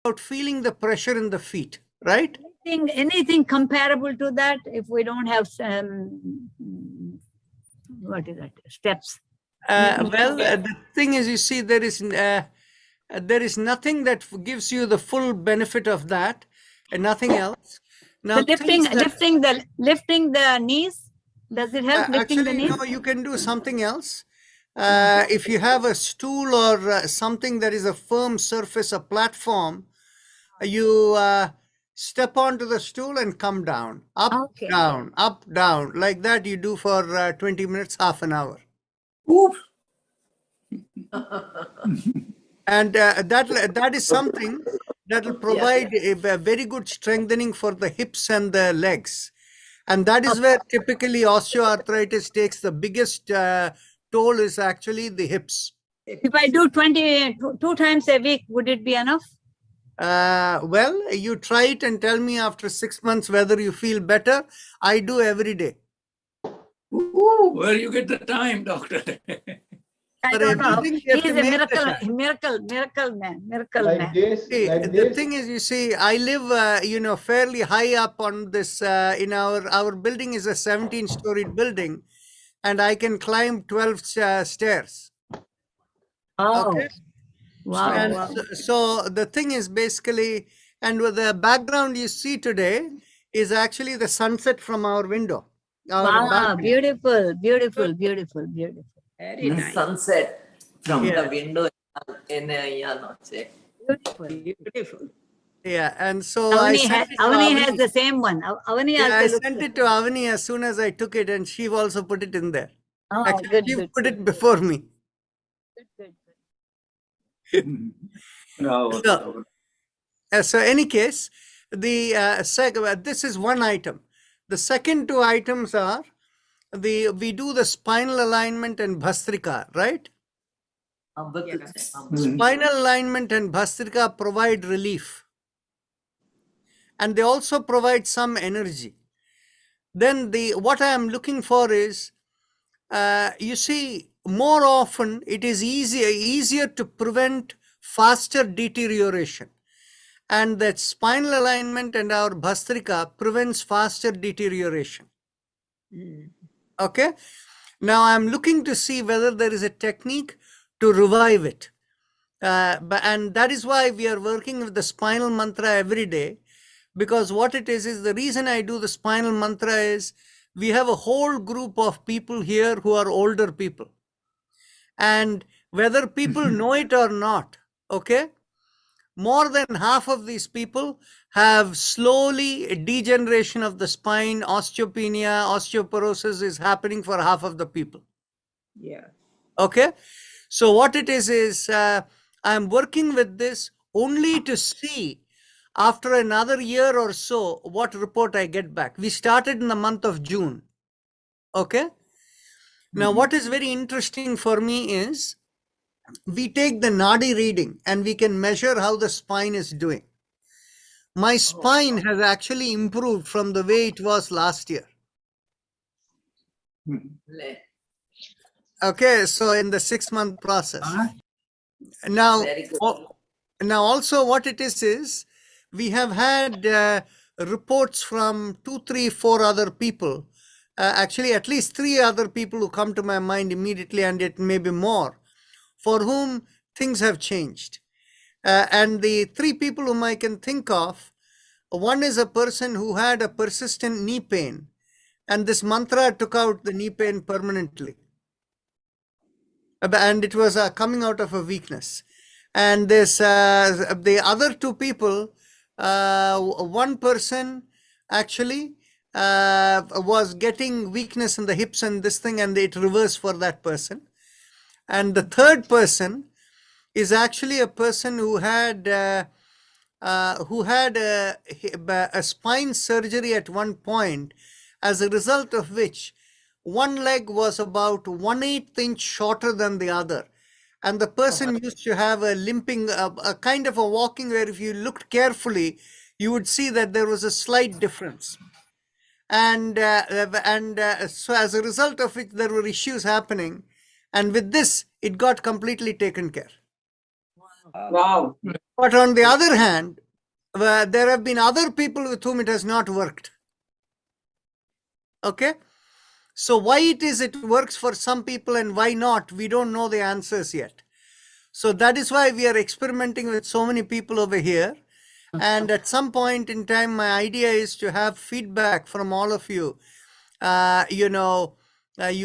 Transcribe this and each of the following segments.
about feeling the pressure in the feet, right? Anything comparable to that if we don't have what is that? Steps. Well, the thing is, you see, there is nothing that gives you the full benefit of that, and nothing else. Now, So lifting the knees, does it help lifting the actually, knees? no, you can do something else. If you have a stool or something that is a firm surface, a platform, you step onto the stool and come down, up, down, up, down, like that. You do for 20 minutes, half an hour. Oof. And that is something that will provide a very good strengthening for the hips and the legs. And that is where typically osteoarthritis takes the biggest toll, is actually the hips. If I do 2 times a week, would it be enough? Well, you try it and tell me after 6 months whether you feel better. I do every day. Ooh, where you get the time, doctor? I don't know. He is a miracle man. The thing is, you see, I live, fairly high up on this. In our building is a 17-storied building, and I can climb 12 stairs. Oh, okay. wow. And so the thing is basically, and with the background you see today is actually the sunset from our window. Wow, beautiful. Very nice. Sunset from the window in beautiful. Yeah, and so Avani has the same one. Avani I sent it to Avani as soon as I took it, and she also put it in there. Oh, actually, she put it before me. No. So any case, this is one item. The second 2 items are we do the spinal alignment and Bhastrika, right? Yes. Spinal alignment and Bhastrika provide relief, and they also provide some energy. Then what I am looking for is, you see, more often it is easier to prevent faster deterioration, and that spinal alignment and our Bhastrika prevents faster deterioration. Okay. Now I'm looking to see whether there is a technique to revive it. And that is why we are working with the Spinal Mantra every day, because what it is the reason I do the Spinal Mantra is we have a whole group of people here who are older people. And whether people know it or not, okay, more than half of these people have slowly degeneration of the spine, osteopenia, osteoporosis is happening for half of the people. Yeah. Okay. So what it is I'm working with this only to see after another year or so what report I get back. We started in the month of June. Okay. Now, what is very interesting for me is we take the Nadi reading and we can measure how the spine is doing. My spine has actually improved from the way it was last year. Okay, so in the 6-month process. Now also what it is we have had reports from 2, 3, 4 other people, actually at least 3 other people who come to my mind immediately, and it may be more, for whom things have changed. And the 3 people whom I can think of, one is a person who had a persistent knee pain, and this mantra took out the knee pain permanently. And it was coming out of a weakness. And this the other 2 people, one person actually was getting weakness in the hips and this thing, and it reversed for that person. And the 3rd person is actually a person who had a spine surgery at one point, as a result of which one leg was about 1/8 inch shorter than the other. And the person used to have a limping, a kind of a walking where if you looked carefully, you would see that there was a slight difference. And so as a result of which there were issues happening. And with this, it got completely taken care. Wow. But on the other hand, There have been other people with whom it has not worked. Okay. So why it works for some people and why not, we don't know the answers yet. So that is why we are experimenting with so many people over here. And at some point in time, my idea is to have feedback from all of you. You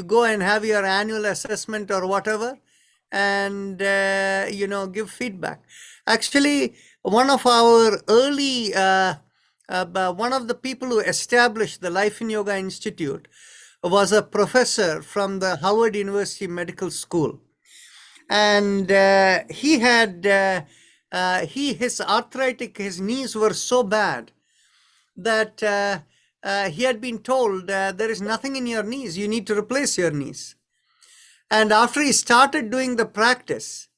go and have your annual assessment or whatever, and, give feedback. Actually, one of our early, one of the people who established the Life in Yoga Institute was a professor from the Howard University Medical School. And he had, his arthritic, his knees were so bad that he had been told there is nothing in your knees, you need to replace your knees. And after he started doing the practice,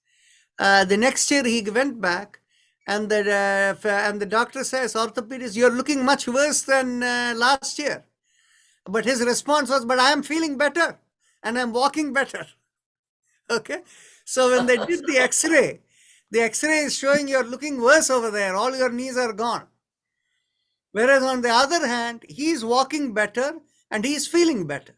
the next year he went back, and the doctor says, orthopedist, you're looking much worse than last year. But his response was, but I am feeling better and I'm walking better. Okay. So when they did the X-ray is showing you're looking worse over there. All your knees are gone. Whereas on the other hand, he's walking better and he's feeling better.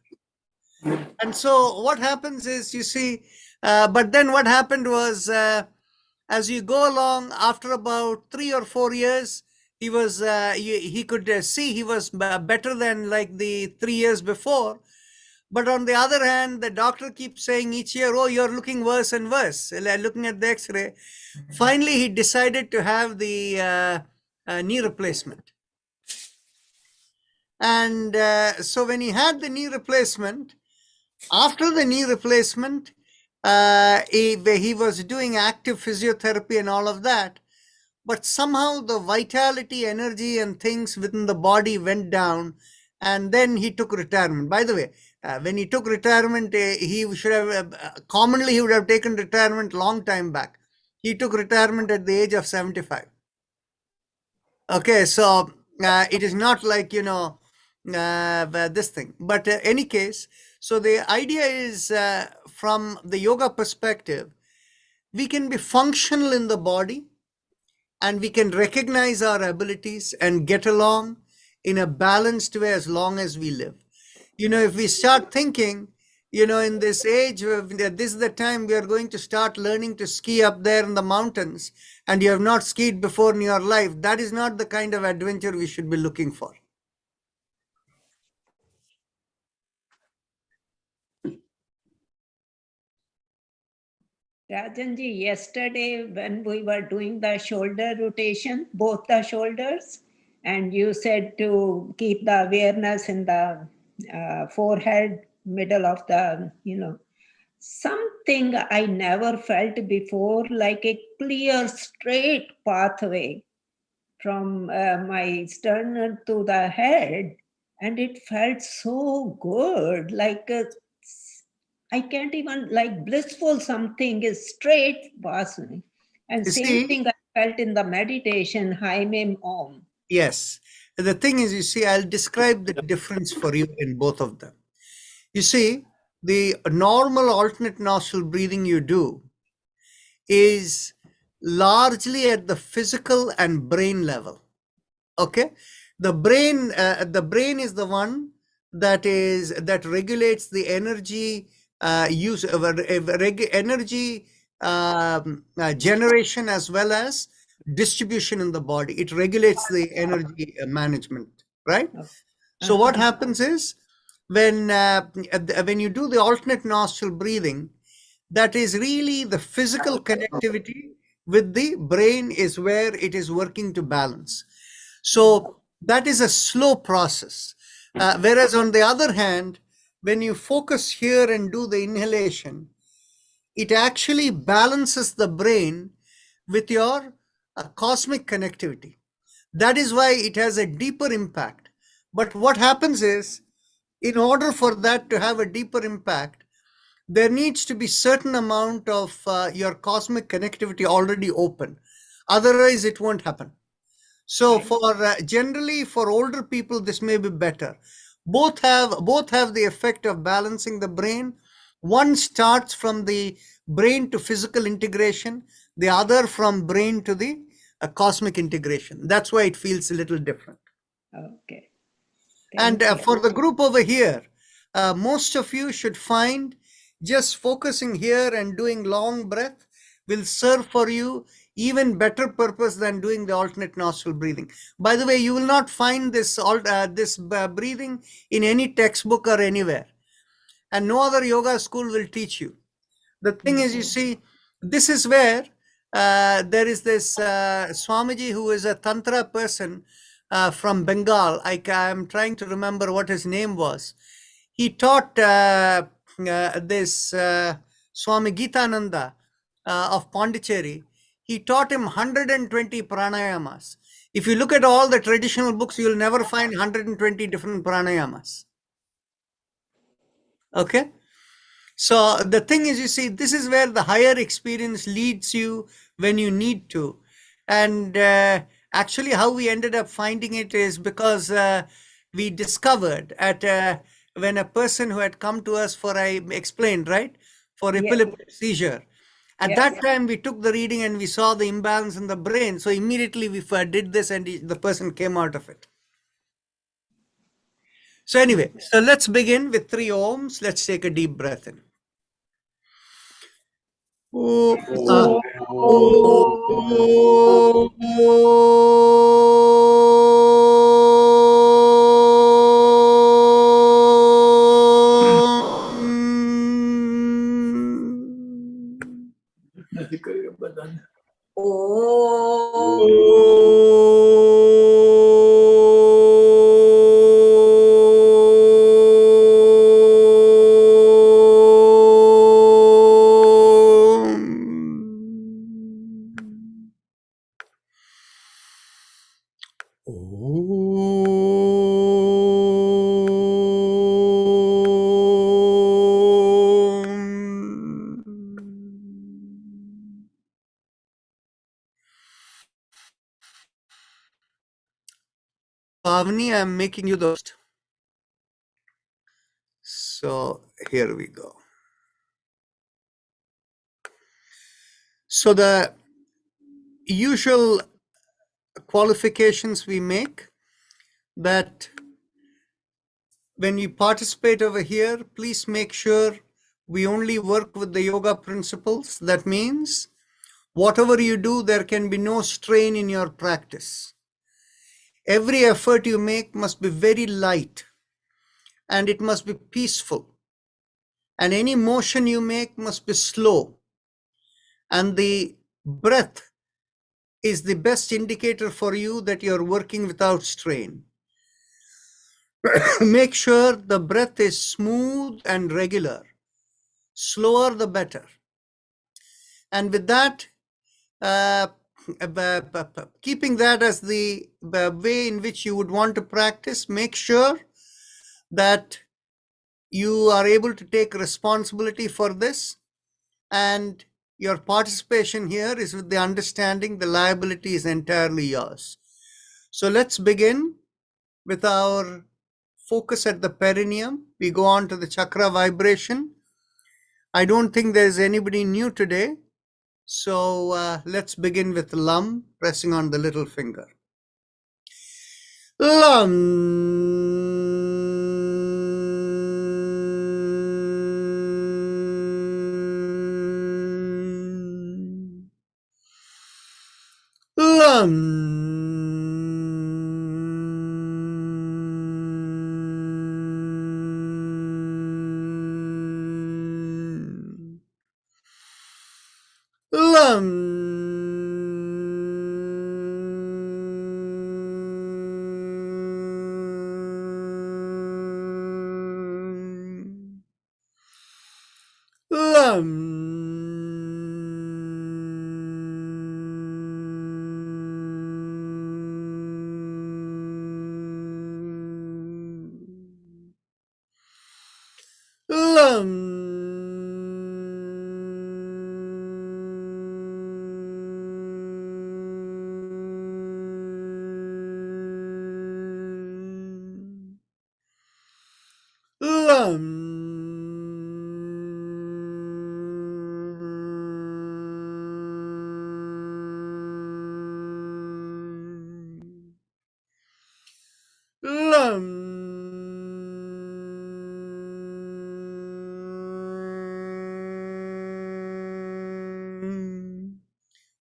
And so what happens is, you see, but then what happened was, as you go along, after about 3 or 4 years, he was, he could see he was better than like the 3 years before. But on the other hand, the doctor keeps saying each year, oh, you're looking worse and worse, looking at the X-ray. Finally, he decided to have the knee replacement. And so when he had the knee replacement, after the knee replacement, he was doing active physiotherapy and all of that. But somehow the vitality, energy and things within the body went down. And then he took retirement. By the way, when he took retirement, he should have, commonly he would have taken retirement long time back. He took retirement at the age of 75. Okay, so it is not like, this thing. But any case, so the idea is, from the yoga perspective, we can be functional in the body and we can recognize our abilities and get along in a balanced way as long as we live. If we start thinking, in this age, this is the time we are going to start learning to ski up there in the mountains, and you have not skied before in your life, that is not the kind of adventure we should be looking for. Rajanji, yesterday when we were doing the shoulder rotation, both the shoulders, and you said to keep the awareness in the forehead, middle of the, something I never felt before, like a clear, straight pathway from my sternum to the head. And it felt so good, like I can't even, like blissful something is straight passing. And same thing I felt in the meditation, Hai Mem Om. Yes. The thing is, you see, I'll describe the difference for you in both of them. You see, the normal alternate nostril breathing you do is largely at the physical and brain level. Okay. The brain is the one that regulates the energy use of energy generation as well as distribution in the body. It regulates the energy management, right? So what happens is, when you do the alternate nostril breathing, that is really the physical connectivity with the brain is where it is working to balance. So that is a slow process. Whereas on the other hand, when you focus here and do the inhalation, it actually balances the brain with your cosmic connectivity. That is why it has a deeper impact. But what happens is, in order for that to have a deeper impact, there needs to be certain amount of your cosmic connectivity already open. Otherwise, it won't happen. So for generally for older people, this may be better. Both have the effect of balancing the brain. One starts from the brain to physical integration, the other from brain to the a cosmic integration. That's why it feels a little different. Okay. And Thank you. for the group over here, most of you should find just focusing here and doing long breath will serve for you even better purpose than doing the alternate nostril breathing. By the way, you will not find this breathing in any textbook or anywhere, and no other yoga school will teach you. The thing is, you see, this is where there is this Swamiji who is a Tantra person from Bengal. I am trying to remember what his name was. He taught this Swami Gitananda of Pondicherry. He taught him 120 pranayamas. If you look at all the traditional books, you'll never find 120 different pranayamas. Okay? So the thing is, you see, this is where the higher experience leads you when you need to. And actually how we ended up finding it is because we discovered at when a person who had come to us for, I explained, right, for epileptic seizure. At that time, we took the reading and we saw the imbalance in the brain. So immediately we did this and the person came out of it. So anyway, so let's begin with 3 ohms. Let's take a deep breath in. Pavni, I'm making you the host. So here we go. So the usual qualifications we make that when we participate over here, please make sure we only work with the yoga principles. That means whatever you do, there can be no strain in your practice. Every effort you make must be very light and it must be peaceful. And any motion you make must be slow. And the breath is the best indicator for you that you're working without strain. Make sure the breath is smooth and regular. Slower the better. And with that, keeping that as the way in which you would want to practice, make sure that you are able to take responsibility for this, and your participation here is with the understanding the liability is entirely yours. So let's begin with our focus at the perineum. We go on to the chakra vibration. I don't think there's anybody new today. So let's begin with Lam, pressing on the little finger. Lam. Lam. Lam. Lam. Lam.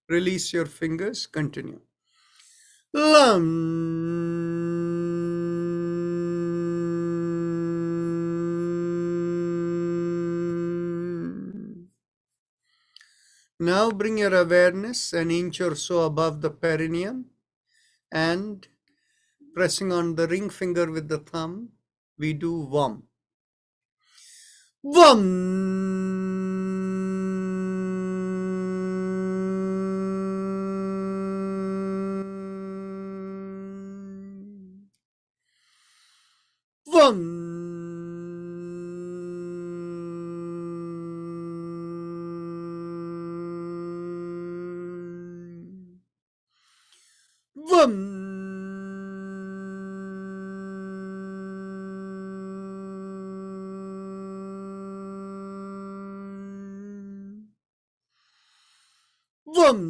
Release your fingers, continue. Lam. Now bring your awareness an inch or so above the perineum, and pressing on the ring finger with the thumb, we do Vam. Vam. Vam. Vam. Vam.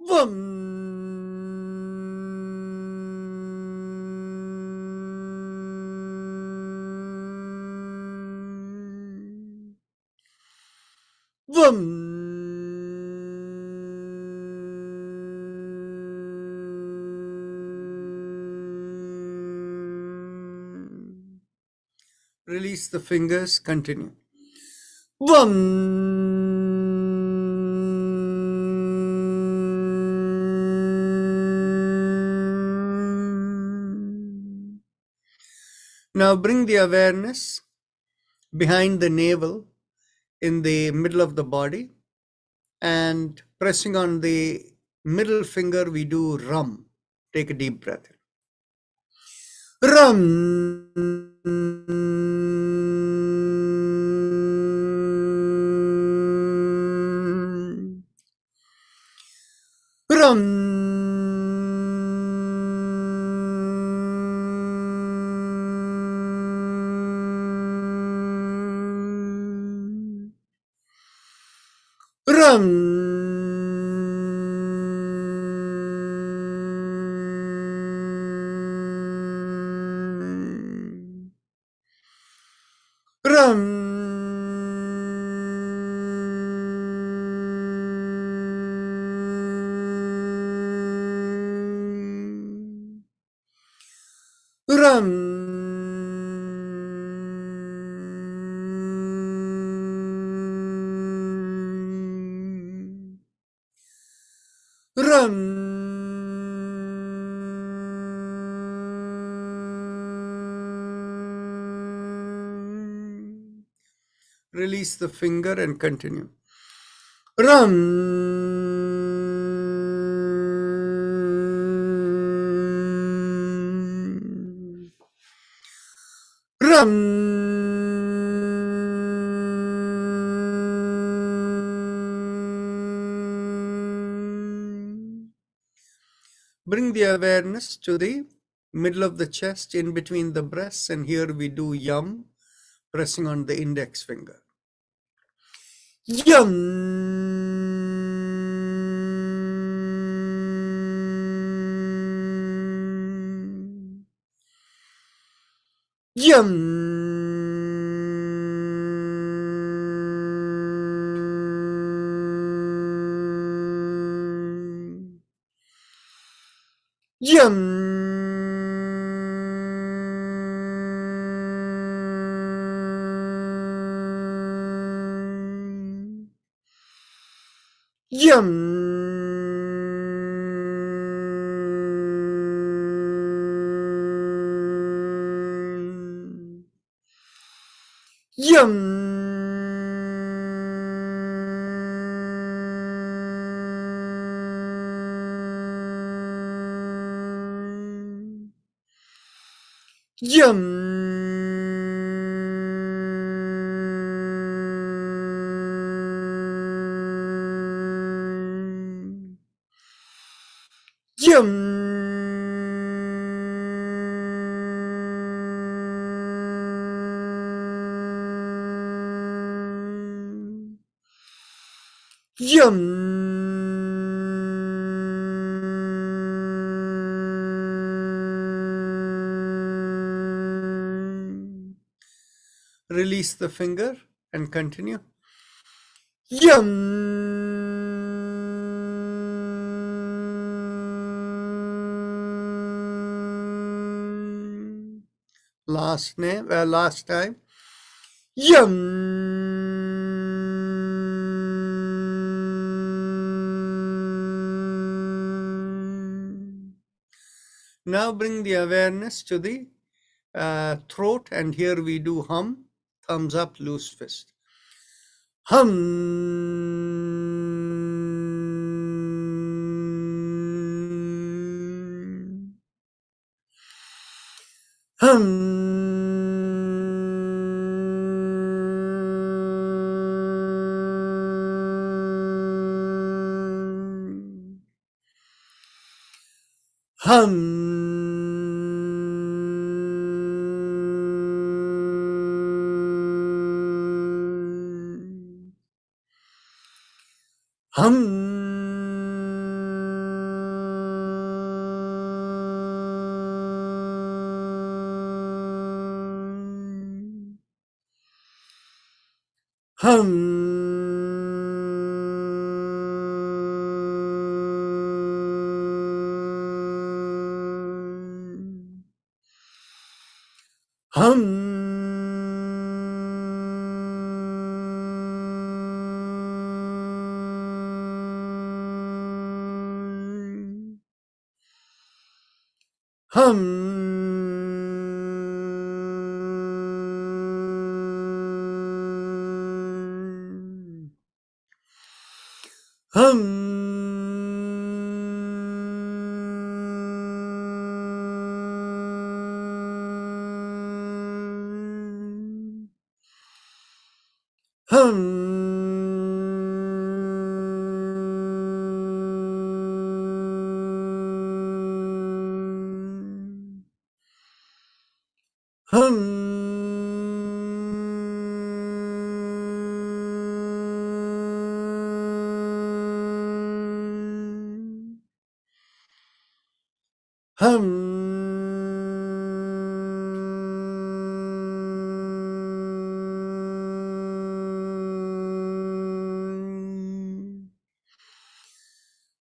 Vam. Vam. Release the fingers, continue. Now bring the awareness behind the navel in the middle of the body, and pressing on the middle finger, we do Ram. Take a deep breath. Ram. Ram. Ram. Ram. Ram. Ram. Release the finger and continue. Ram. Ram. Bring the awareness to the middle of the chest, in between the breasts, and here we do Yam, pressing on the index finger. Yam. Yam. Yum. Yum. Yum. Yum. Yum. Yum. Release the finger and continue. Yum. Last time. Yum. Now bring the awareness to the throat, and here we do hum, thumbs up, loose fist. Hum. Hum. Hum.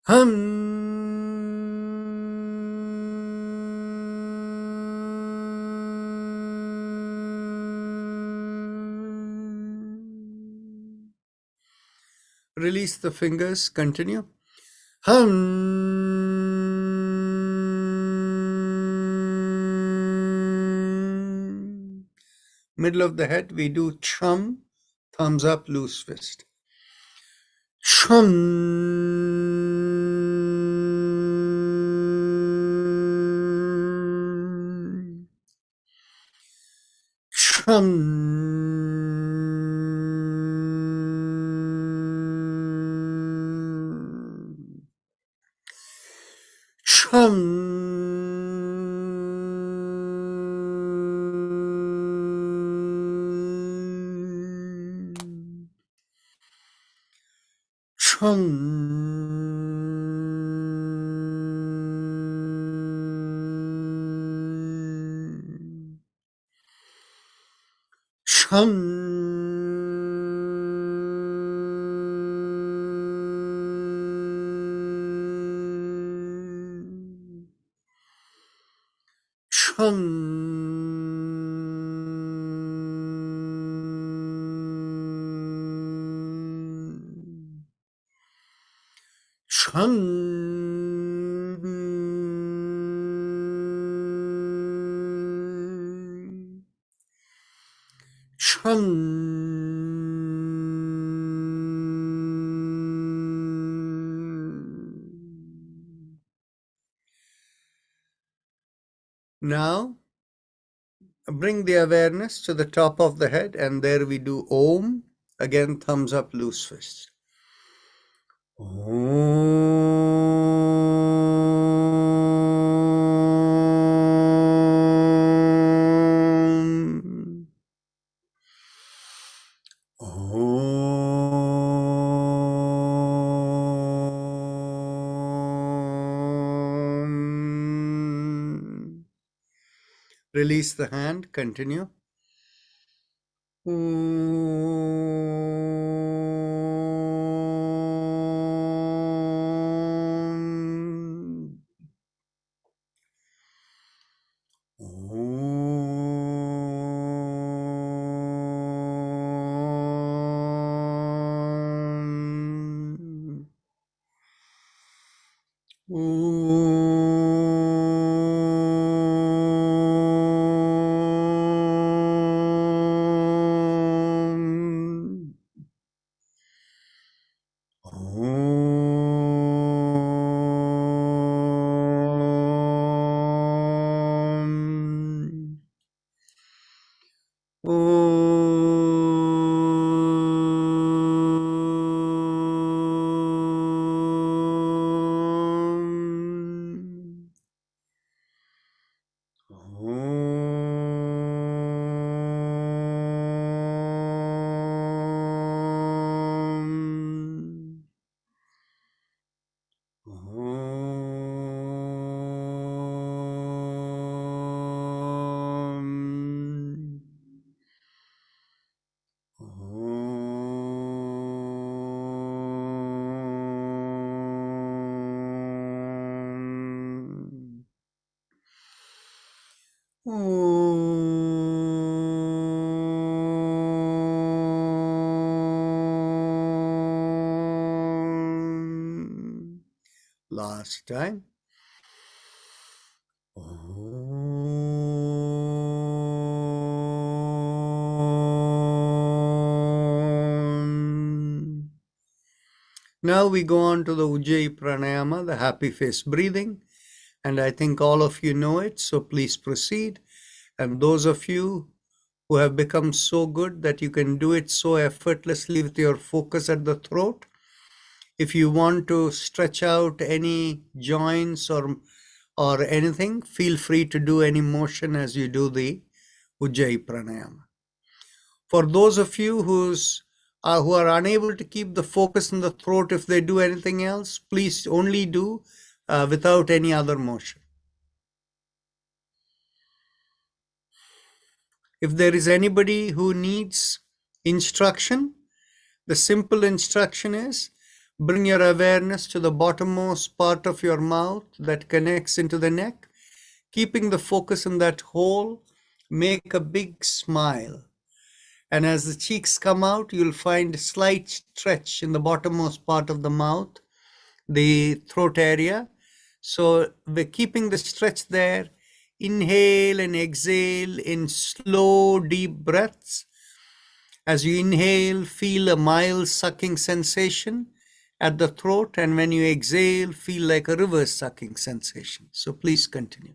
Hum. Release the fingers, continue. Middle of the head, we do chum, thumbs up, loose fist. Chum. Chum. Chum. Chum. Chum. Now, bring the awareness to the top of the head, and there we do Om. Again, thumbs up, loose fist. Om. Om. Release the hand. Continue. Last time. Now we go on to the Ujjayi Pranayama, the happy face breathing. And I think all of you know it, so please proceed. And those of you who have become so good that you can do it so effortlessly with your focus at the throat, if you want to stretch out any joints or anything, feel free to do any motion as you do the Ujjayi Pranayama. For those of you who are unable to keep the focus in the throat, if they do anything else, please only do without any other motion. If there is anybody who needs instruction, the simple instruction is bring your awareness to the bottommost part of your mouth that connects into the neck. Keeping the focus in that hole, make a big smile. And as the cheeks come out, you'll find a slight stretch in the bottommost part of the mouth, the throat area. So we're keeping the stretch there. Inhale and exhale in slow, deep breaths. As you inhale, feel a mild sucking sensation at the throat. And when you exhale, feel like a reverse sucking sensation. So please continue.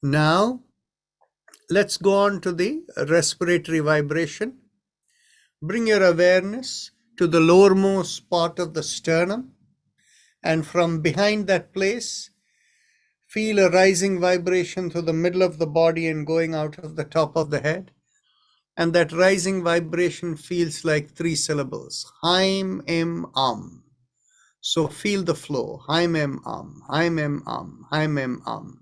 Now, let's go on to the respiratory vibration. Bring your awareness to the lowermost part of the sternum, and from behind that place, feel a rising vibration through the middle of the body and going out of the top of the head. And that rising vibration feels like 3 syllables: Haim Em Am. So feel the flow. Haim Em Am, Haim Em Am, Haim Em Am.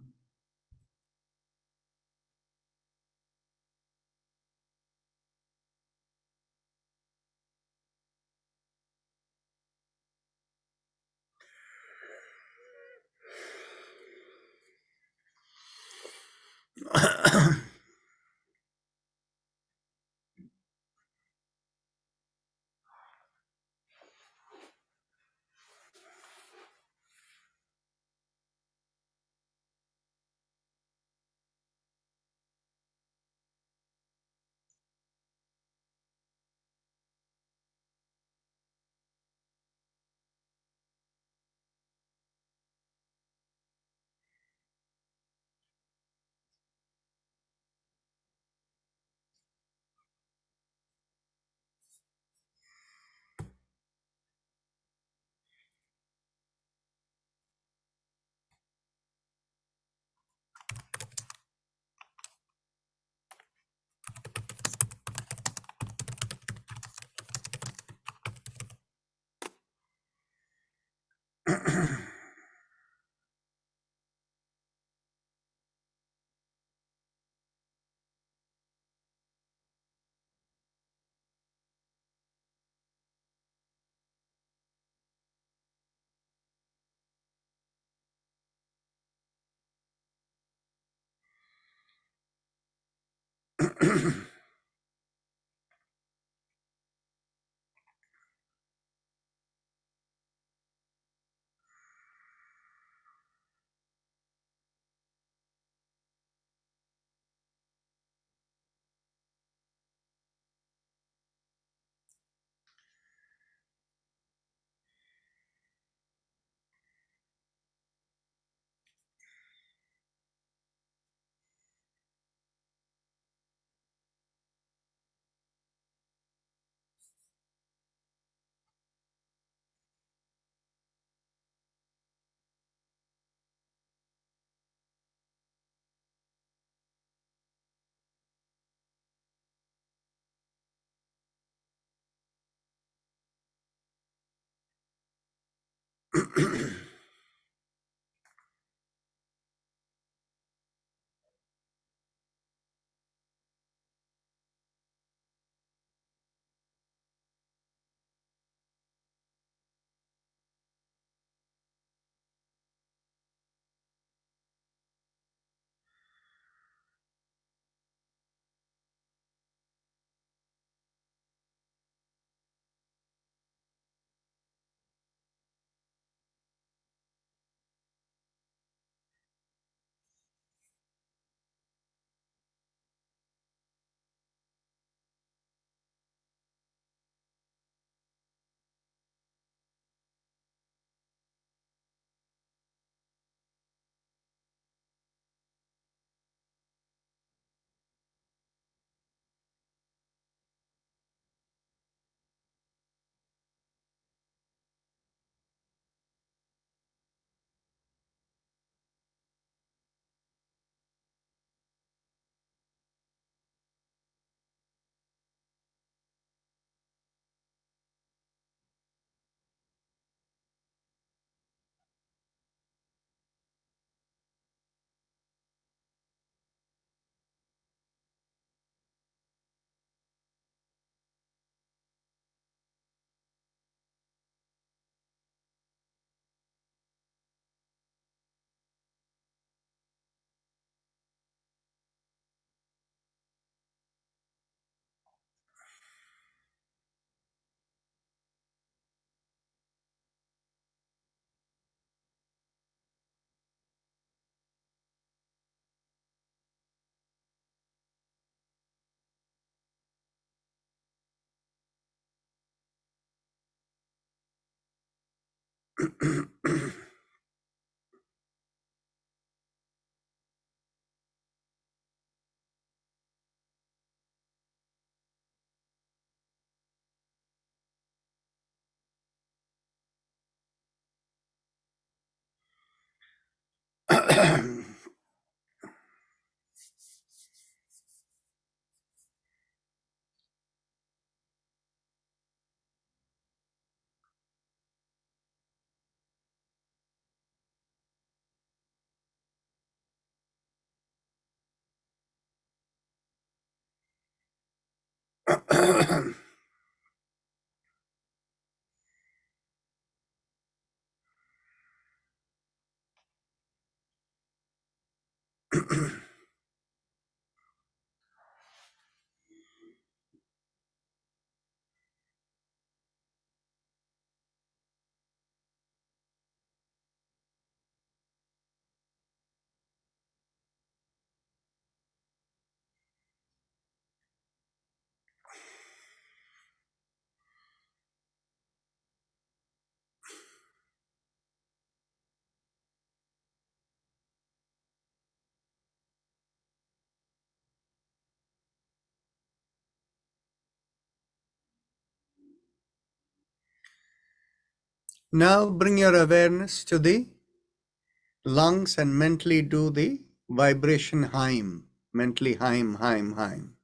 Now bring your awareness to the lungs and mentally do the vibration Heim. Mentally Heim, Heim, Heim.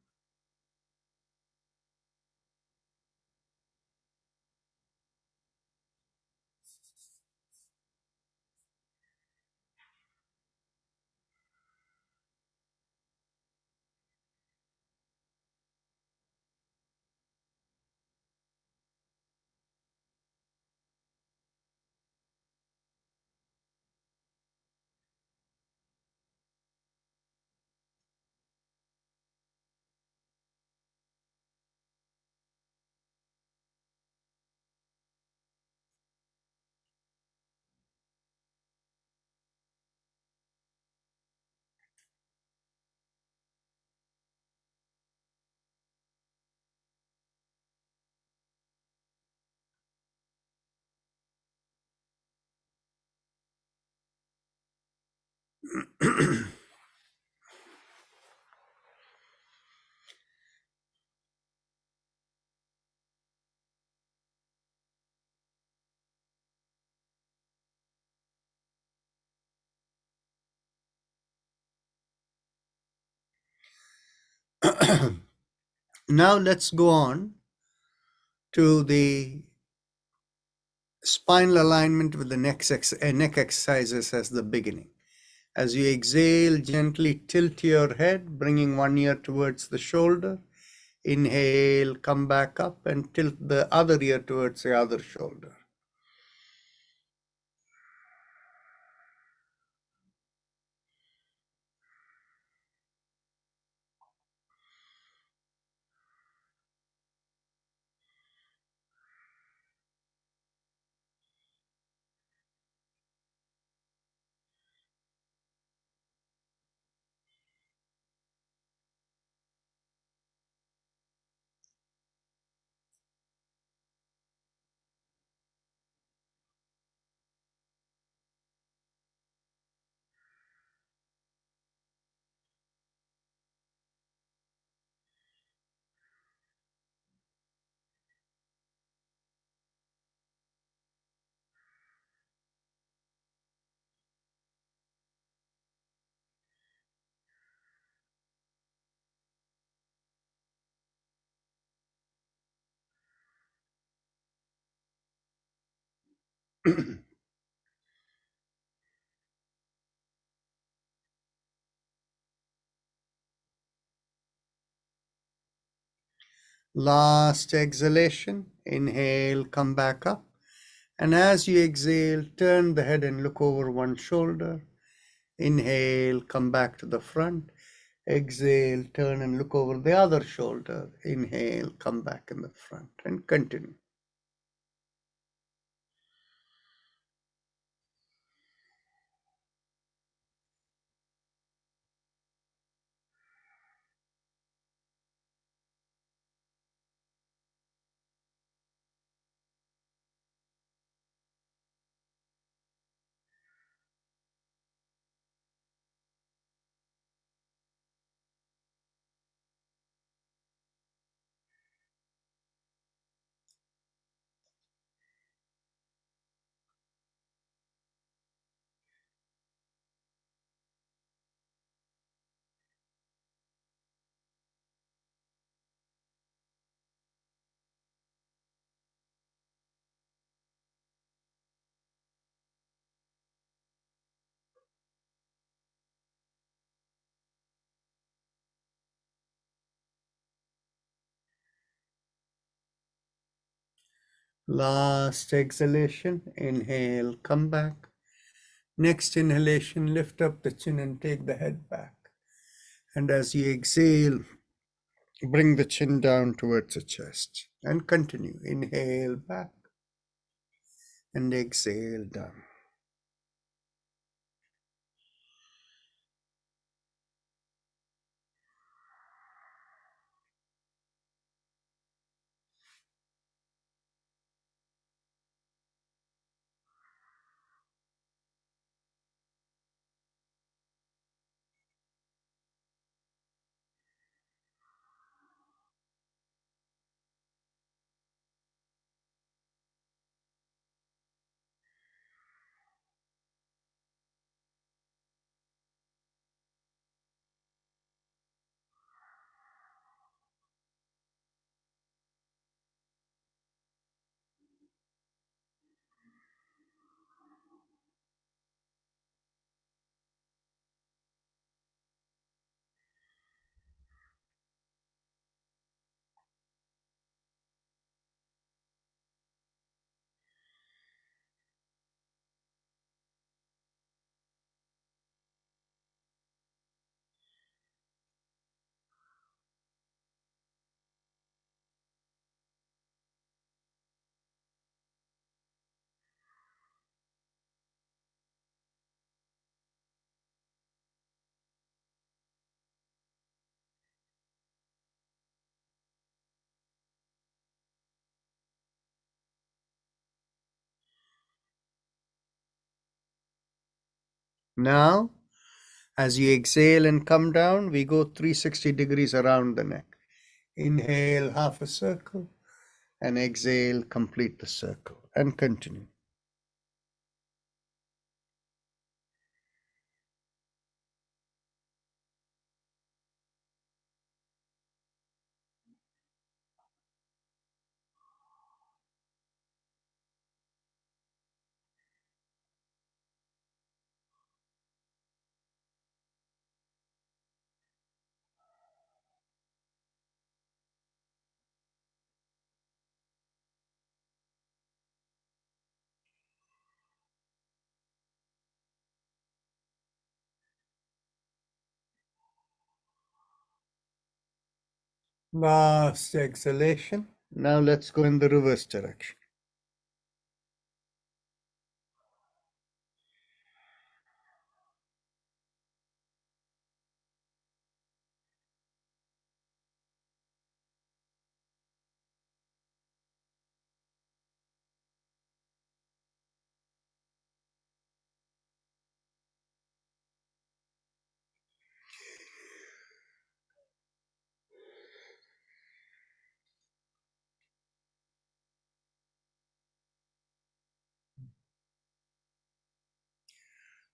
Now let's go on to the spinal alignment with the neck exercises as the beginning. As you exhale, gently tilt your head, bringing one ear towards the shoulder. Inhale, come back up and tilt the other ear towards the other shoulder. Last exhalation, inhale, come back up. And as you exhale, turn the head and look over one shoulder. Inhale, come back to the front. Exhale, turn and look over the other shoulder. Inhale, come back in the front and continue. Last exhalation, inhale, come back. Next inhalation, lift up the chin and take the head back. And as you exhale, bring the chin down towards the chest and continue. Inhale back and exhale down. Now, as you exhale and come down, we go 360 degrees around the neck. Inhale, half a circle, and exhale, complete the circle, and continue. Last exhalation. Now let's go in the reverse direction.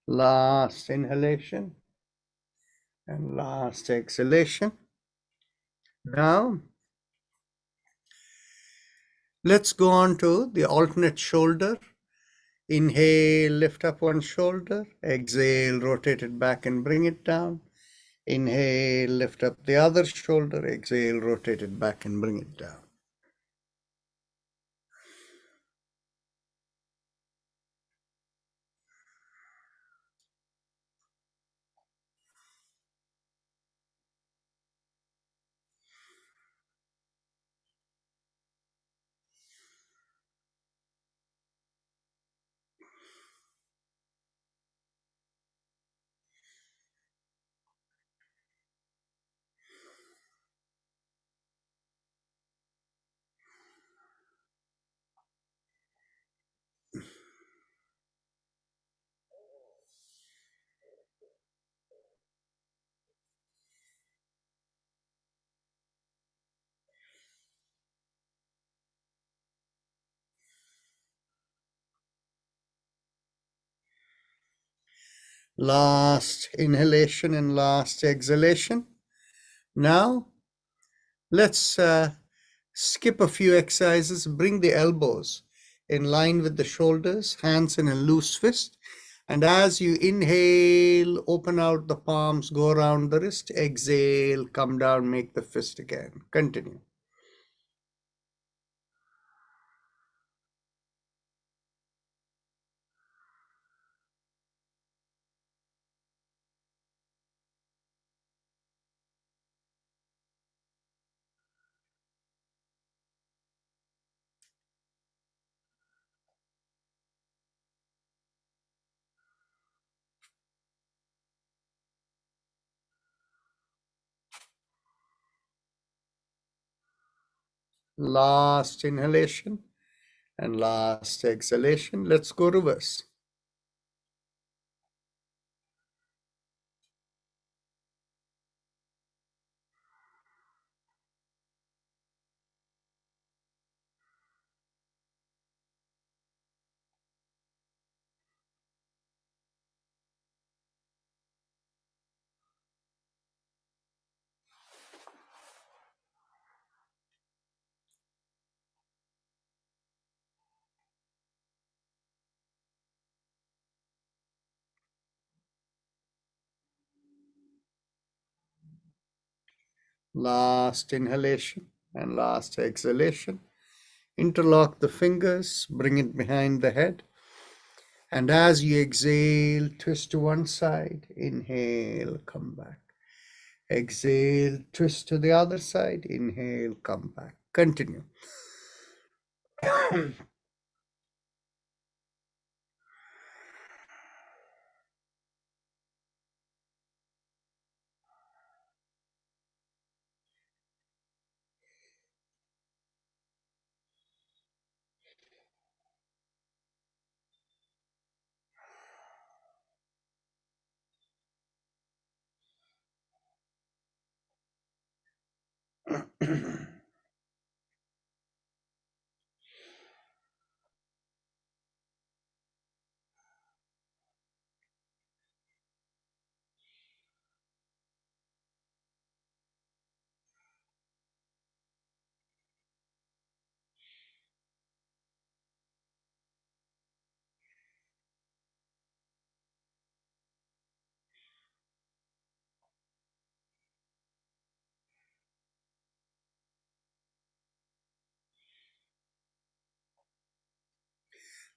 Last inhalation and last exhalation. Now, let's go on to the alternate shoulder. Inhale, lift up one shoulder. Exhale, rotate it back and bring it down. Inhale, lift up the other shoulder. Exhale, rotate it back and bring it down. Last inhalation and last exhalation. Now, let's skip a few exercises. Bring the elbows in line with the shoulders, hands in a loose fist. And as you inhale, open out the palms, go around the wrist. Exhale, come down, make the fist again. Continue. Last inhalation and last exhalation. Let's go reverse. Last inhalation and last exhalation. Interlock the fingers, bring it behind the head. And as you exhale, twist to one side. Inhale, come back. Exhale, twist to the other side. Inhale, come back. Continue.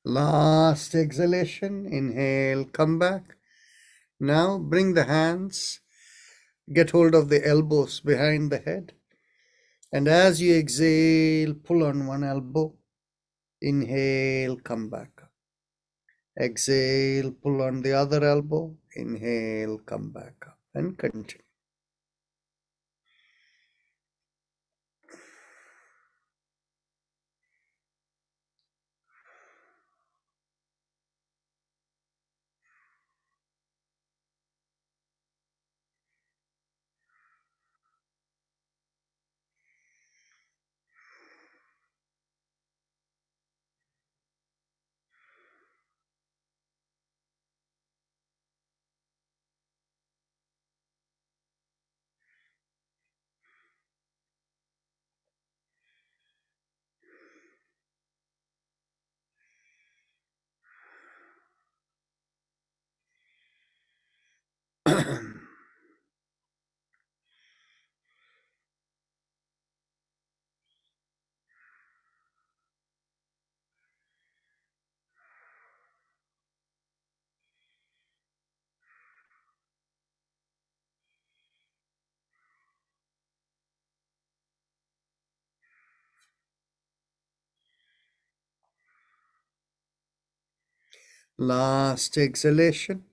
Last exhalation. Inhale, come back. Now bring the hands, get hold of the elbows behind the head. And as you exhale, pull on one elbow. Inhale, come back up. Exhale, pull on the other elbow. Inhale, come back up, and continue. Last exhalation.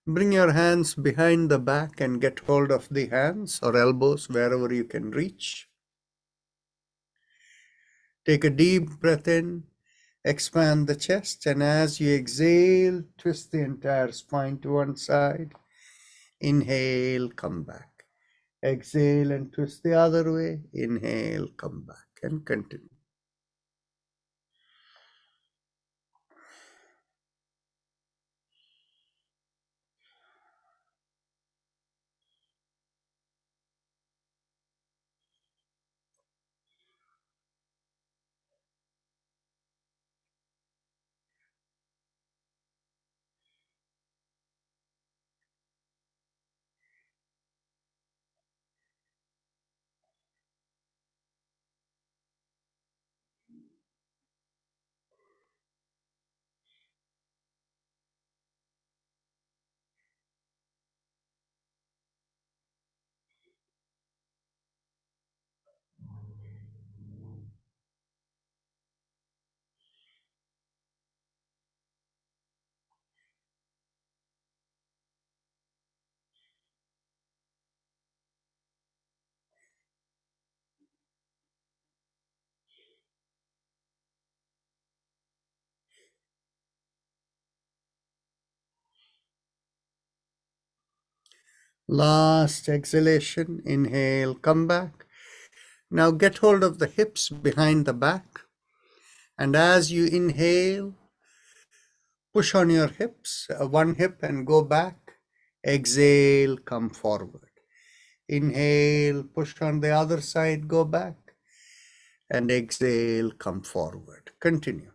Bring your hands behind the back and get hold of the hands or elbows wherever you can reach. Take a deep breath in, expand the chest, and as you exhale, twist the entire spine to one side. Inhale, come back. Exhale and twist the other way. Inhale, come back, and continue. Last exhalation. Inhale, come back. Now get hold of the hips behind the back. And as you inhale, push on your hips, one hip and go back. Exhale, come forward. Inhale, push on the other side, go back. And exhale, come forward. Continue.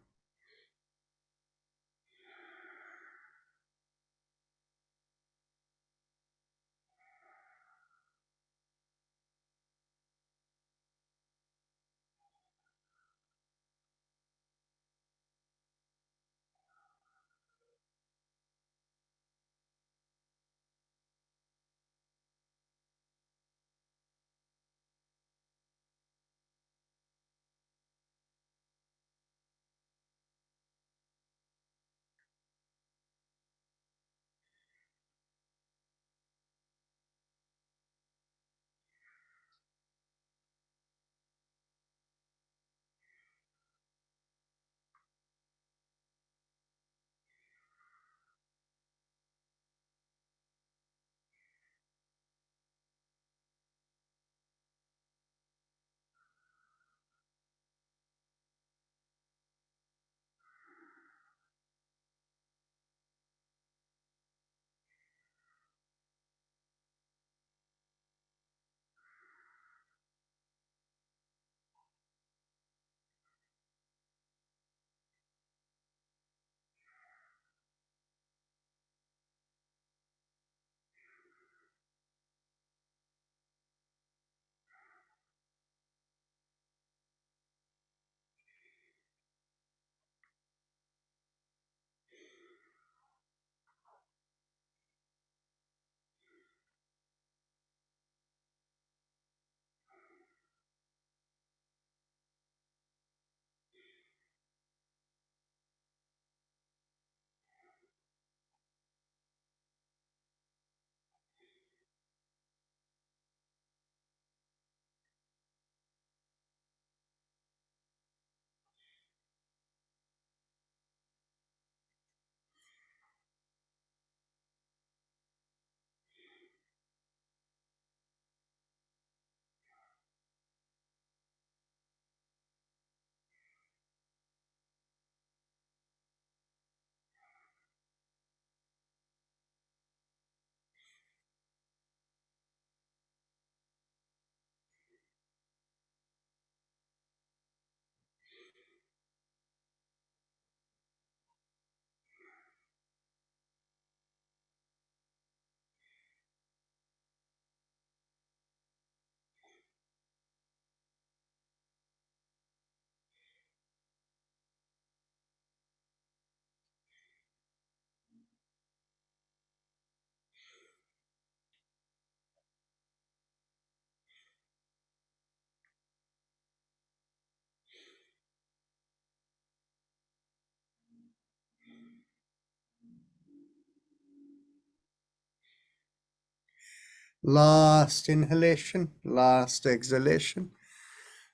Last inhalation, last exhalation.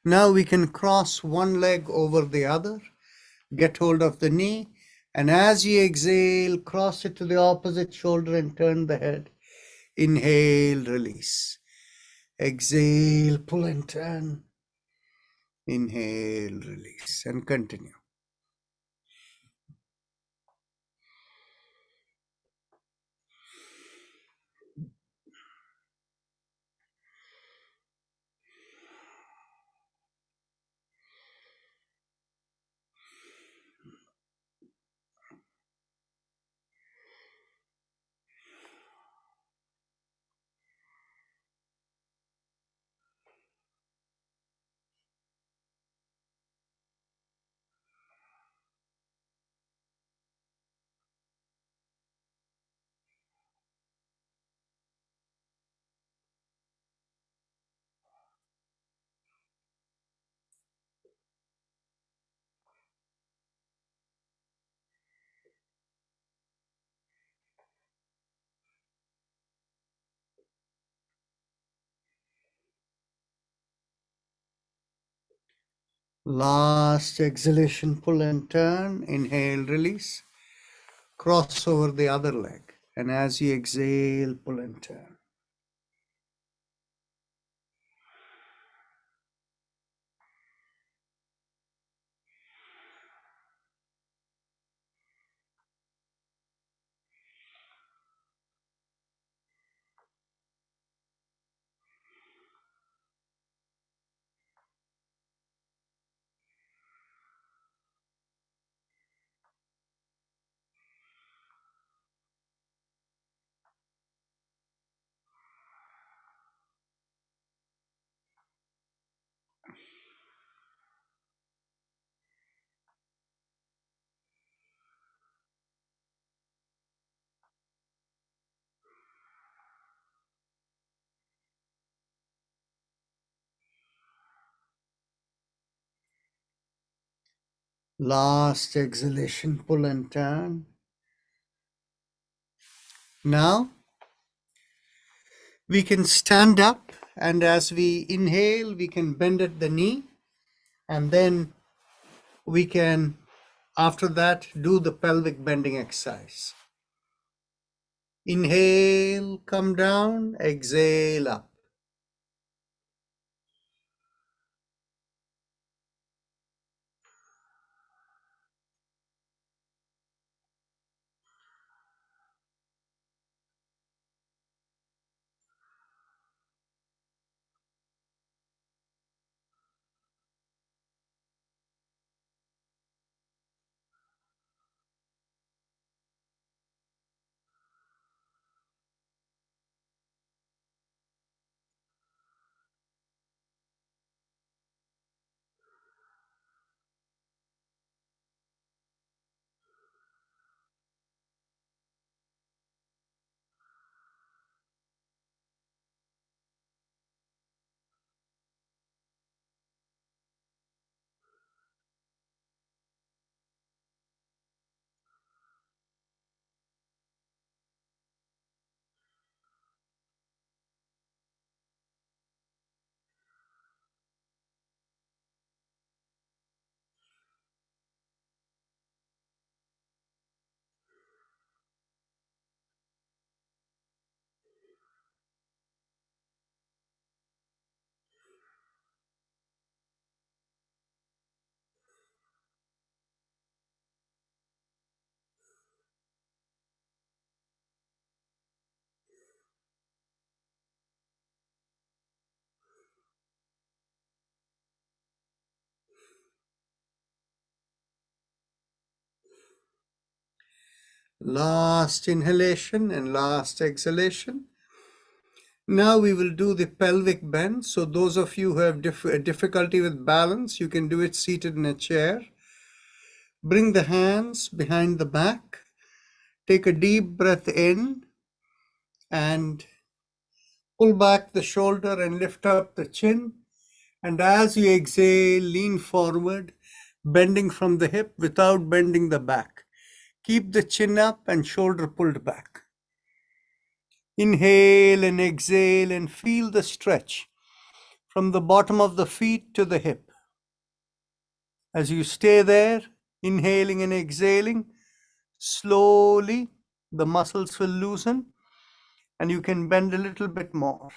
Now we can cross one leg over the other, get hold of the knee, and as you exhale, cross it to the opposite shoulder and turn the head. Inhale, release. Exhale, pull and turn. Inhale, release, and continue. Last exhalation, pull and turn. Inhale, release. Cross over the other leg. And as you exhale, pull and turn. Last exhalation, pull and turn. Now we can stand up, and as we inhale, we can bend at the knee, and then we can, after that, do the pelvic bending exercise. Inhale, come down, exhale up. Last inhalation and last exhalation. Now we will do the pelvic bend. So those of you who have difficulty with balance, you can do it seated in a chair. Bring the hands behind the back. Take a deep breath in and pull back the shoulder and lift up the chin. And as you exhale, lean forward, bending from the hip without bending the back. Keep the chin up and shoulder pulled back. Inhale and exhale and feel the stretch from the bottom of the feet to the hip. As you stay there, inhaling and exhaling, slowly the muscles will loosen and you can bend a little bit more.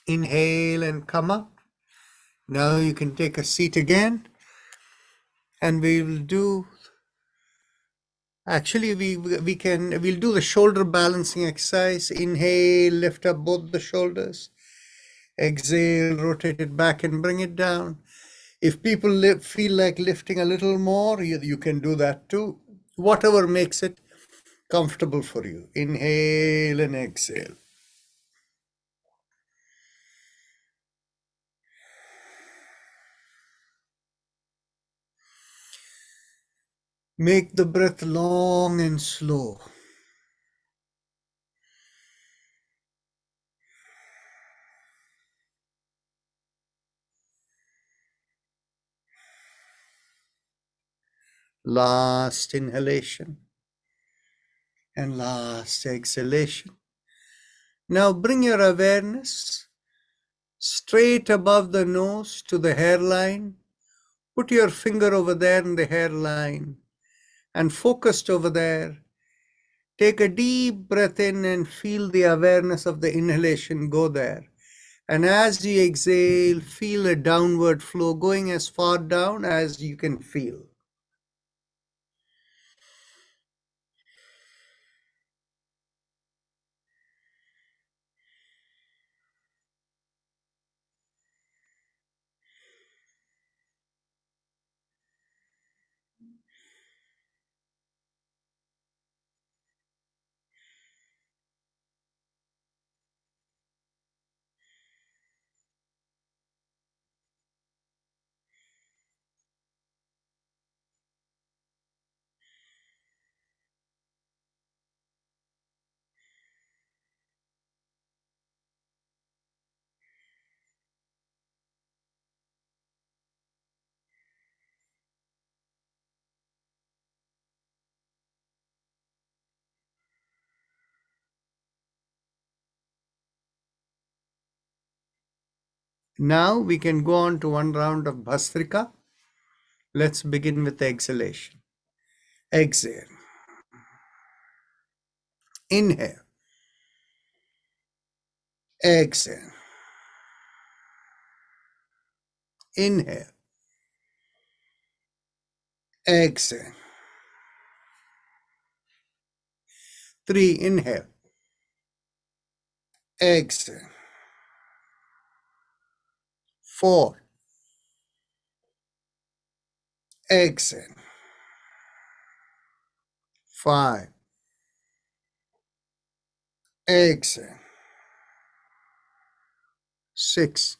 Inhale and come up. Now you can take a seat again, and we will do, actually we'll do the shoulder balancing exercise. Inhale, lift up both the shoulders. Exhale, rotate it back and bring it down. If people feel like lifting a little more, you can do that too. Whatever makes it comfortable for you. Inhale and exhale. Make the breath long and slow. Last inhalation and last exhalation. Now bring your awareness straight above the nose to the hairline. Put your finger over there in the hairline and focused over there. Take a deep breath in and feel the awareness of the inhalation go there. And as you exhale, feel a downward flow going as far down as you can feel. Now we can go on to one round of Bhastrika. Let's begin with the exhalation. Exhale. Inhale. Exhale. Inhale. Exhale. 3, inhale. Exhale. 4. Exhale. 5. Exhale. 6.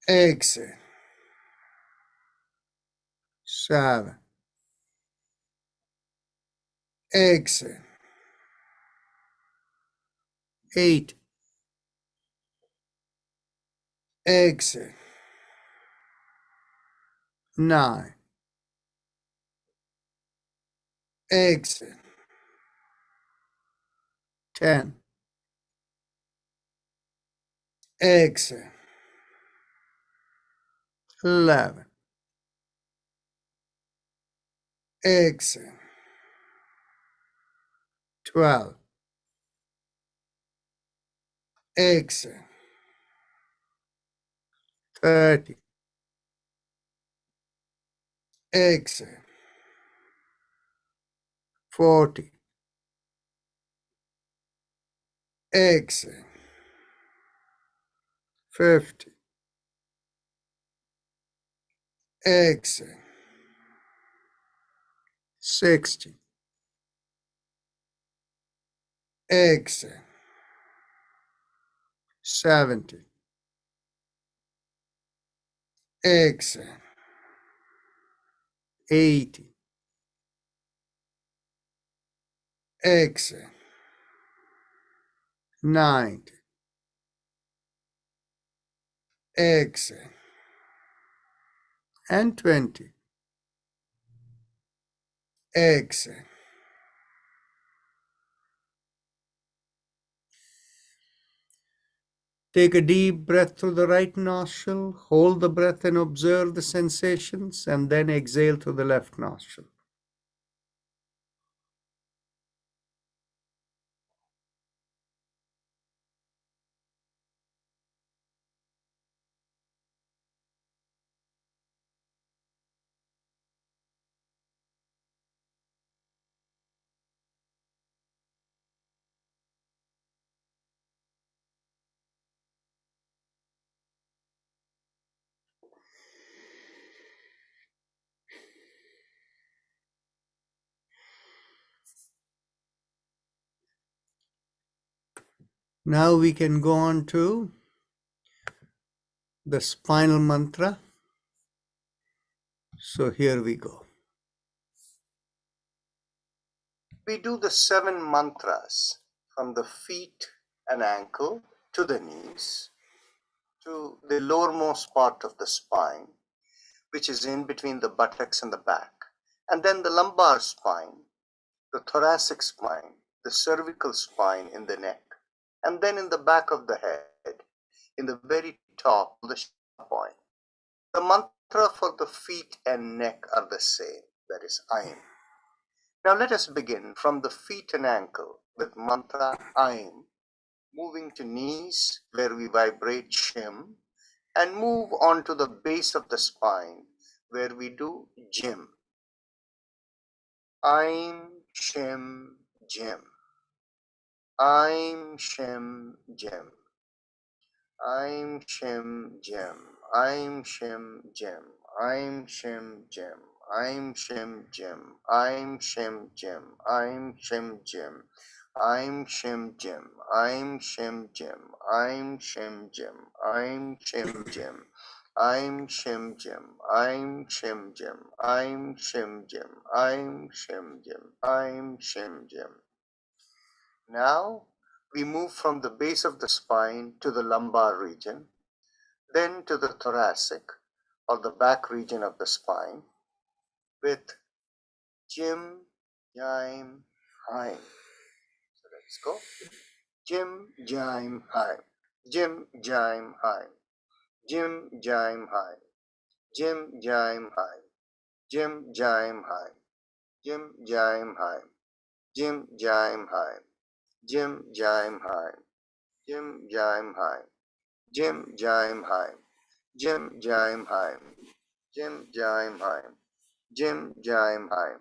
Exhale. 7. Exhale. 8. Exhale. 9. Exhale. 10. Exhale. 11. Exhale. 12. Exhale. 30. Exhale. 40. Exhale. 50. Exhale. 60. Exhale. 70. Exhale. 80. Exhale. 90. Exhale. And 20. Exhale. Take a deep breath through the right nostril, hold the breath and observe the sensations, and then exhale through the left nostril. Now we can go on to the spinal mantra. So here we go. We do the 7 mantras from the feet and ankle to the knees to the lowermost part of the spine, which is in between the buttocks and the back, and then the lumbar spine, the thoracic spine, the cervical spine in the neck, and then in the back of the head, in the very top, the point. The mantra for the feet and neck are the same, that is Aim. Now let us begin from the feet and ankle with mantra Aim, moving to knees where we vibrate Shim, and move on to the base of the spine where we do Jim. Aim, Shim, Jim. Aim, Shim, Jim. Aim, Shim, Jim. Aim, Shim, Jim. Aim, Shim, Jim. Aim, Shim, Jim. Aim, Shim, Jim. Aim, Shim, Jim. Aim, Shim, Jim. Aim, Shim, Jim. Aim, Shim, Jim. Aim, Shim, Jim. Aim, Shim, Jim. Aim, Shim, Jim. Aim, Shim, Jim. Aim, Shim, Jim. Aim, Shim, Jim. Now we move from the base of the spine to the lumbar region, then to the thoracic or the back region of the spine with Jim, Jaim, Haim. So let's go. Jim, Jaim, Haim. Jim, Jaim, Haim. Jim, Jaim, Haim. Jim, Jaim, Haim. Jim, Jaim, Haim. Jim, Jaim, Haim. Jim, Jaim, Haim. Jim, Jaim, Haim. Jim, Jaim, Haim. Jim, Jaim, Haim. Jim, Jaim, Haim. Jim, Jaim, Haim. Jim, Jaim, Haim.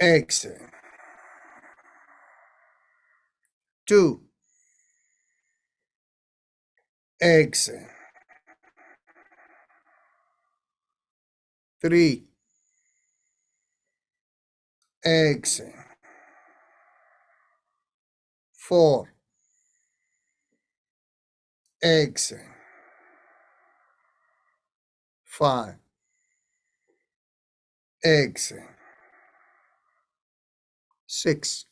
exhale. 2, exhale. 3, exhale. 4, exhale. 5, exhale. 6,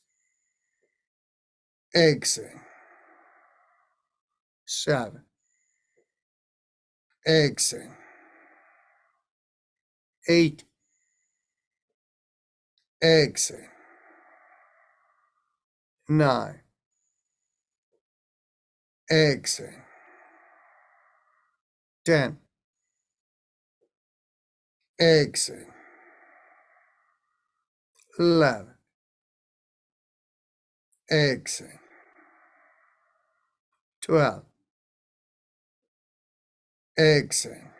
exhale. 7, exhale. 8, exhale. 9, exhale. 10, exhale. 11, exhale. 12, exhale.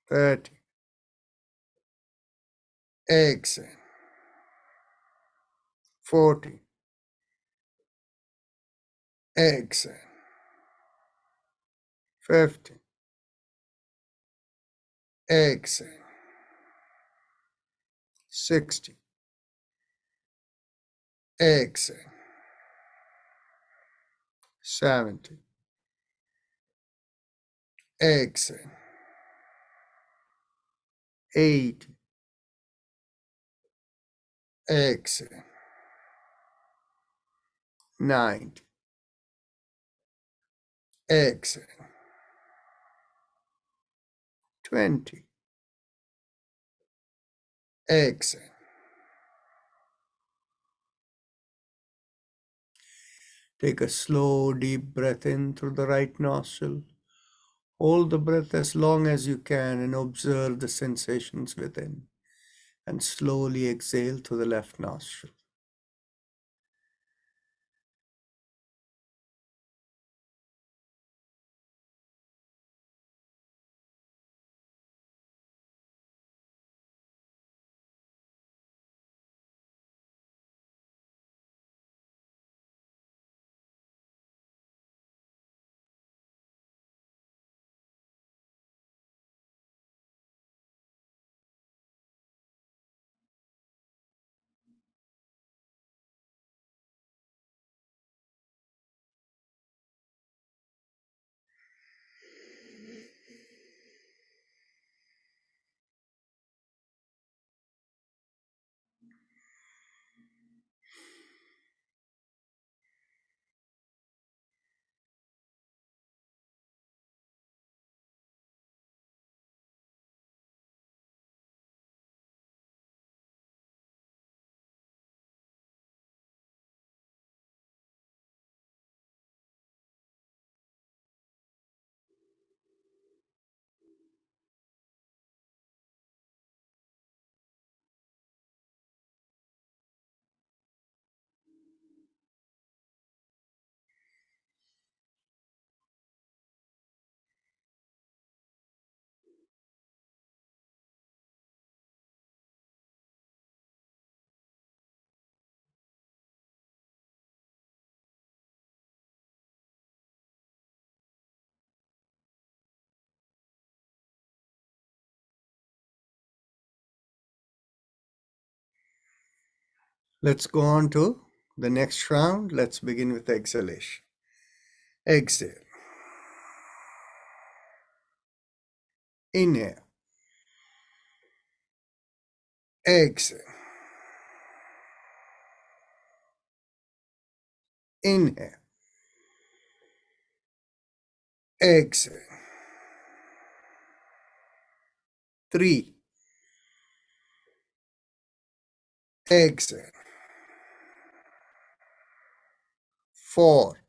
30, exhale. 40, exhale. 50, exhale. 60, exhale. 70, exhale. 80, exhale. 90, exhale. 20, exhale. Take a slow, deep breath in through the right nostril. Hold the breath as long as you can and observe the sensations within. And slowly exhale through the left nostril. Let's go on to the next round. Let's begin with exhalation. Exhale. Inhale. Exhale. Inhale. Exhale. 3. Exhale. 4.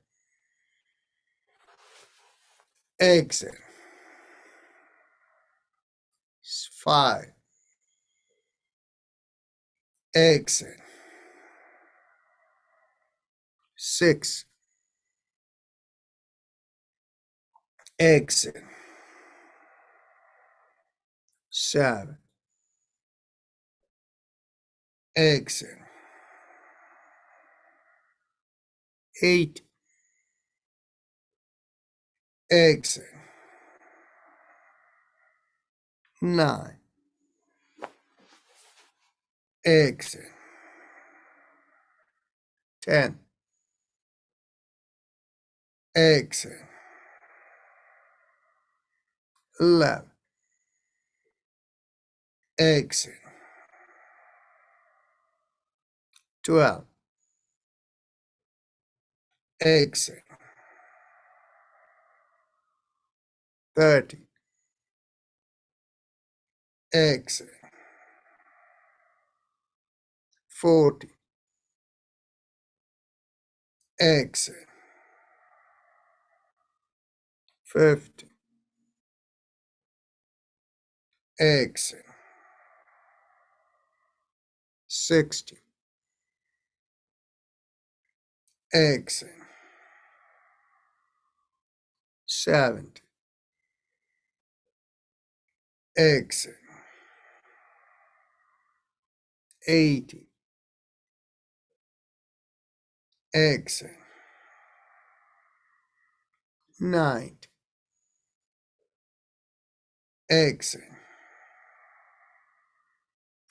Exhale. 5. Exhale. 6. Exhale. 7. exhale. 8, exhale. 9, exhale. 10, exhale. 11, exhale. 12, exhale. 13, exhale. 14, exhale. 15, exhale. 16, exhale. 17, exhale. 18, exhale. 19, exhale.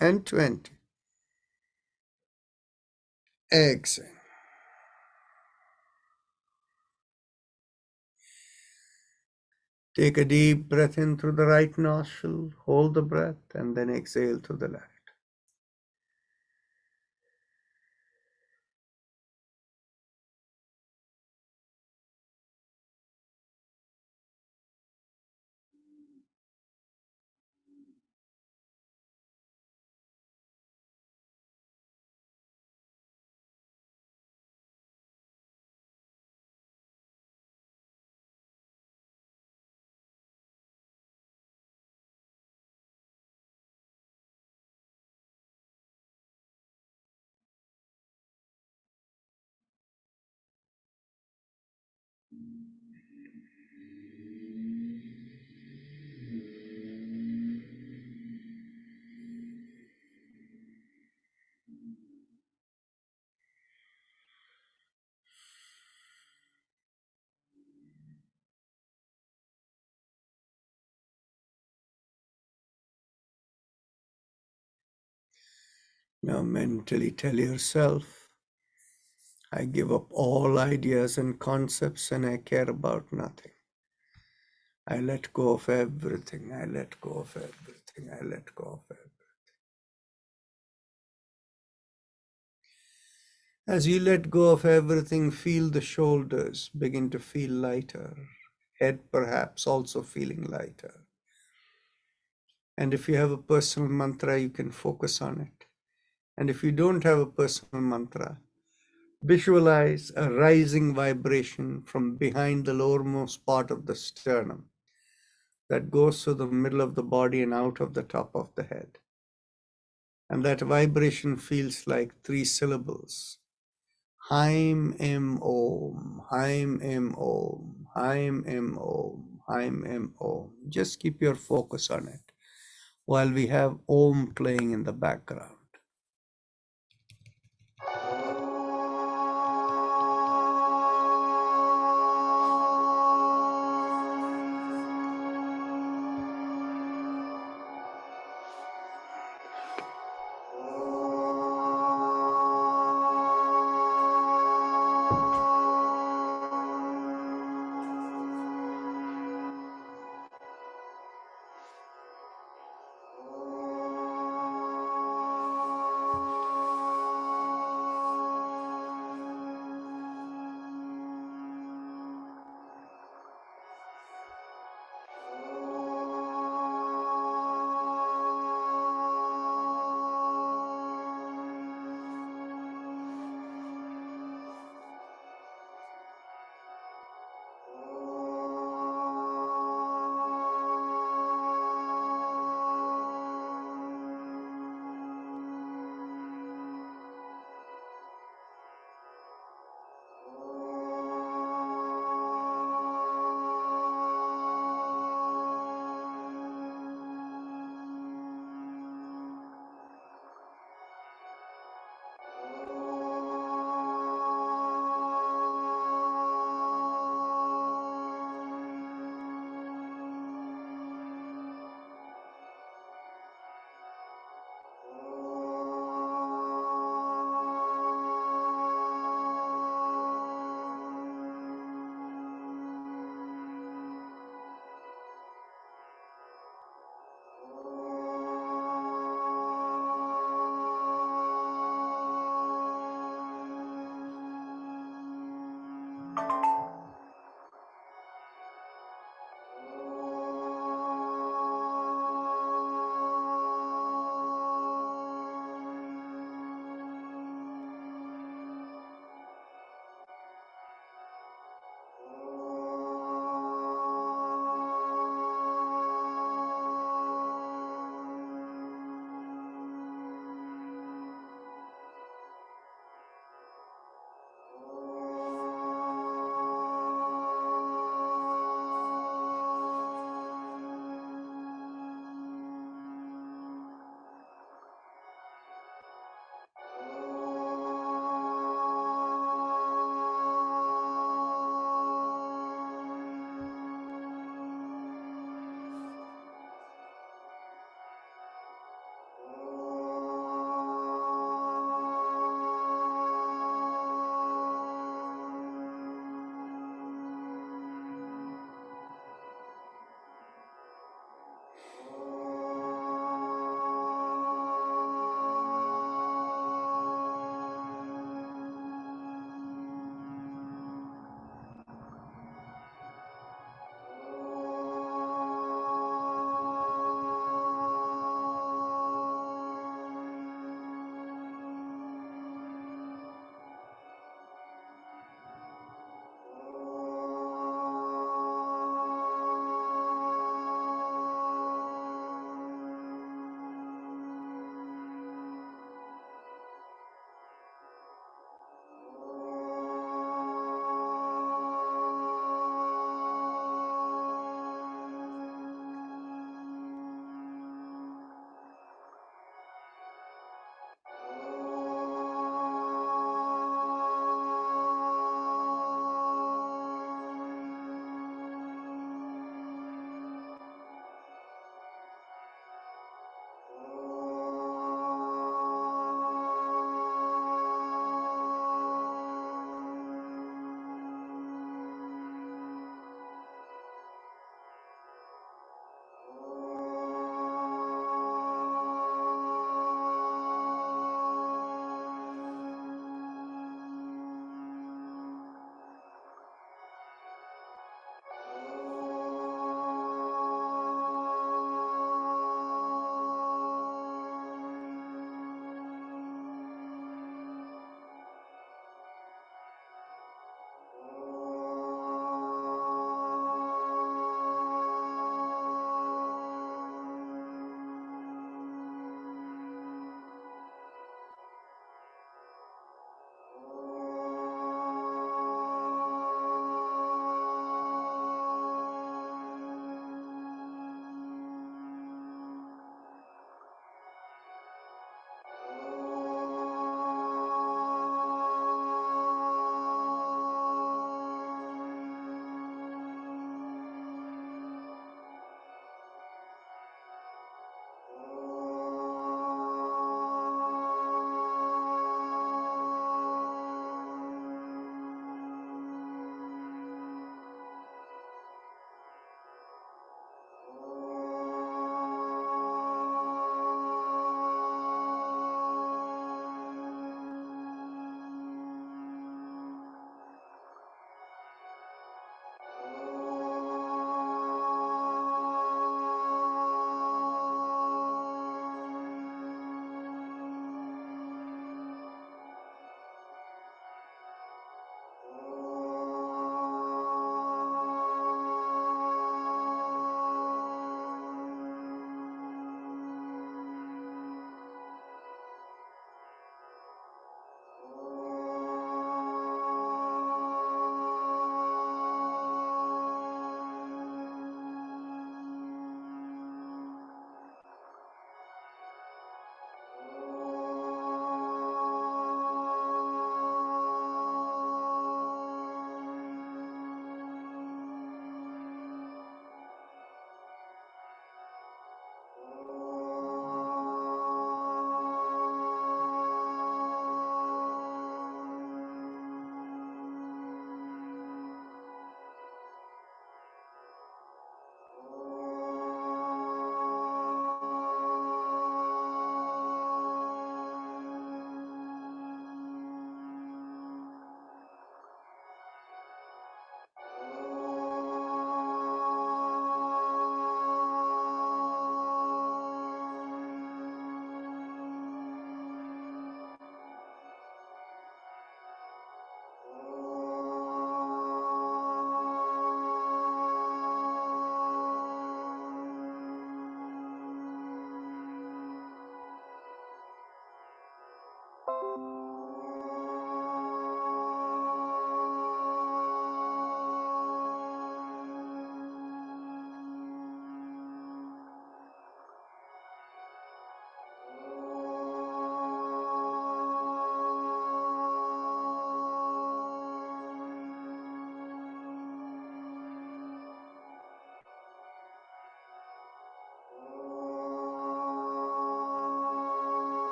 And 20, exhale. Take a deep breath in through the right nostril, hold the breath, and then exhale through the left. Now mentally tell yourself, I give up all ideas and concepts and I care about nothing. I let go of everything. I let go of everything. I let go of everything. As you let go of everything, feel the shoulders begin to feel lighter. Head perhaps also feeling lighter. And if you have a personal mantra, you can focus on it. And if you don't have a personal mantra, visualize a rising vibration from behind the lowermost part of the sternum that goes through the middle of the body and out of the top of the head. And that vibration feels like 3 syllables. Haim Em Om, Haim Em Om, Haim Em Om, Haim Em Om. Just keep your focus on it while we have Om playing in the background.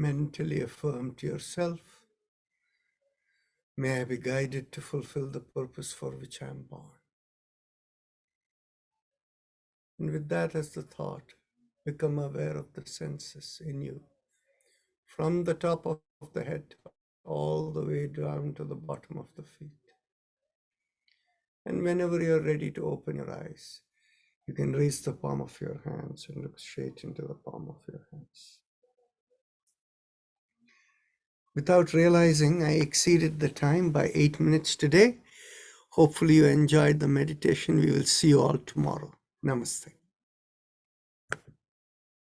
Mentally affirm to yourself, may I be guided to fulfill the purpose for which I am born. And with that as the thought, become aware of the senses in you, from the top of the head all the way down to the bottom of the feet. And whenever you're ready to open your eyes, you can raise the palm of your hands and look straight into the palm of your hands. Without realizing, I exceeded the time by 8 minutes today. Hopefully you enjoyed the meditation. We will see you all tomorrow. Namaste.